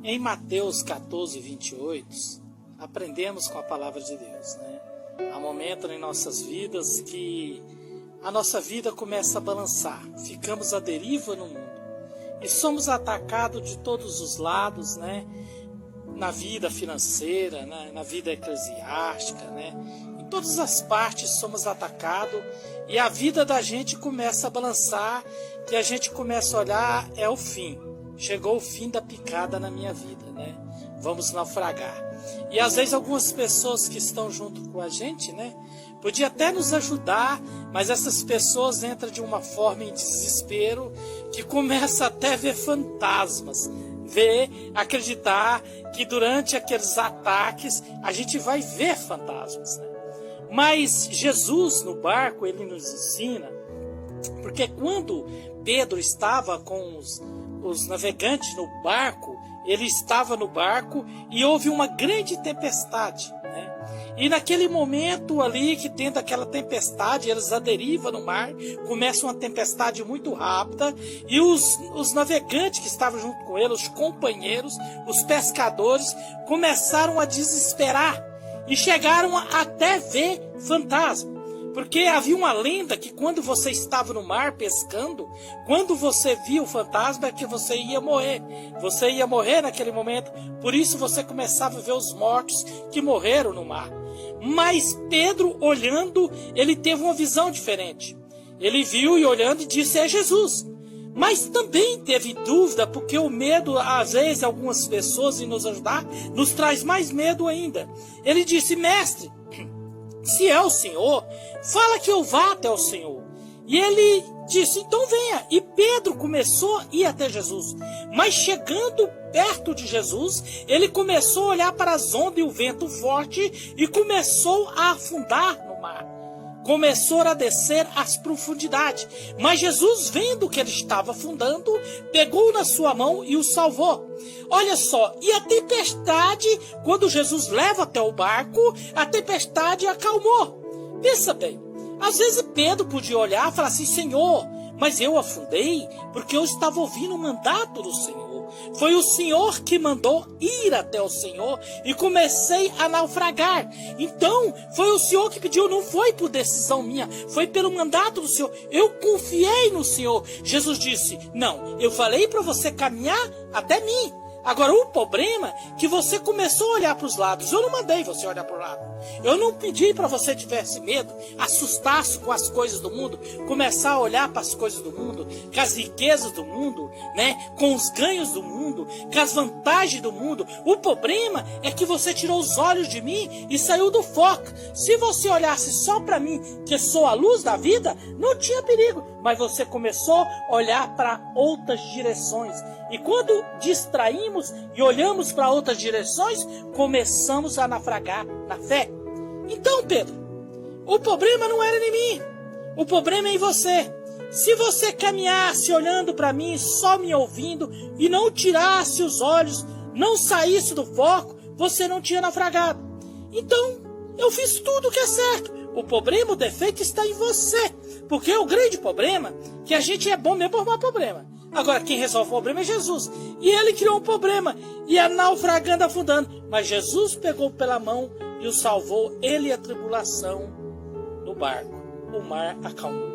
Em Mateus 14, 28, aprendemos com a palavra de Deus, né? Há momentos em nossas vidas que a nossa vida começa a balançar, ficamos à deriva no mundo e somos atacados de todos os lados, né? Na vida financeira, né? Na vida eclesiástica, né? Em todas as partes somos atacados e a vida da gente começa a balançar, que a gente começa a olhar, é o fim. Chegou o fim da picada na minha vida, né? Vamos naufragar. E às vezes algumas pessoas que estão junto com a gente, né? Podia até nos ajudar, mas essas pessoas entram de uma forma em desespero, que começa até a ver fantasmas. Acreditar que durante aqueles ataques a gente vai ver fantasmas, né? Mas Jesus no barco, ele nos ensina, porque quando Pedro estava com os navegantes no barco, ele estava no barco e houve uma grande tempestade, né? E naquele momento ali, que tendo aquela tempestade, eles à deriva no mar, começa uma tempestade muito rápida, e os navegantes que estavam junto com ele, os companheiros, os pescadores, começaram a desesperar e chegaram a até ver fantasma. Porque havia uma lenda que quando você estava no mar pescando, quando você via o fantasma é que você ia morrer. Você ia morrer naquele momento, por isso você começava a ver os mortos que morreram no mar. Mas Pedro, olhando, ele teve uma visão diferente. Ele viu e olhando e disse, é Jesus. Mas também teve dúvida, porque o medo, às vezes, algumas pessoas em nos ajudar, nos traz mais medo ainda. Ele disse, mestre, se é o Senhor, fala que eu vá até o Senhor. E ele disse, então venha. E Pedro começou a ir até Jesus. Mas chegando perto de Jesus, ele começou a olhar para as ondas e o vento forte e começou a afundar no mar. Começou a descer às profundidades. Mas Jesus, vendo que ele estava afundando, pegou na sua mão e o salvou. Olha só, e a tempestade, quando Jesus leva até o barco, a tempestade acalmou. Pensa bem, às vezes Pedro podia olhar e falar assim, Senhor, mas eu afundei porque eu estava ouvindo o mandato do Senhor. Foi o Senhor que mandou ir até o Senhor e comecei a naufragar. Então, foi o Senhor que pediu, não foi por decisão minha, foi pelo mandato do Senhor. Eu confiei no Senhor. Jesus disse, não, eu falei para você caminhar até mim. Agora, o problema é que você começou a olhar para os lados. Eu não mandei você olhar para o lado. Eu não pedi para você tivesse medo, assustasse com as coisas do mundo, começar a olhar para as coisas do mundo, com as riquezas do mundo, né? Com os ganhos do mundo, com as vantagens do mundo. O problema é que você tirou os olhos de mim e saiu do foco. Se você olhasse só para mim, que sou a luz da vida, não tinha perigo. Mas você começou a olhar para outras direções. E quando distraímos e olhamos para outras direções, começamos a naufragar na fé. Então, Pedro, o problema não era em mim. O problema é em você. Se você caminhasse olhando para mim, só me ouvindo, e não tirasse os olhos, não saísse do foco, você não tinha naufragado. Então, eu fiz tudo que é certo. O problema, o defeito está em você. Porque o grande problema é que a gente é bom mesmo por arrumar problema. Agora, quem resolve o problema é Jesus. E ele criou um problema, ia naufragando, afundando. Mas Jesus pegou pela mão e o salvou, ele e a tribulação no barco. O mar acalmou.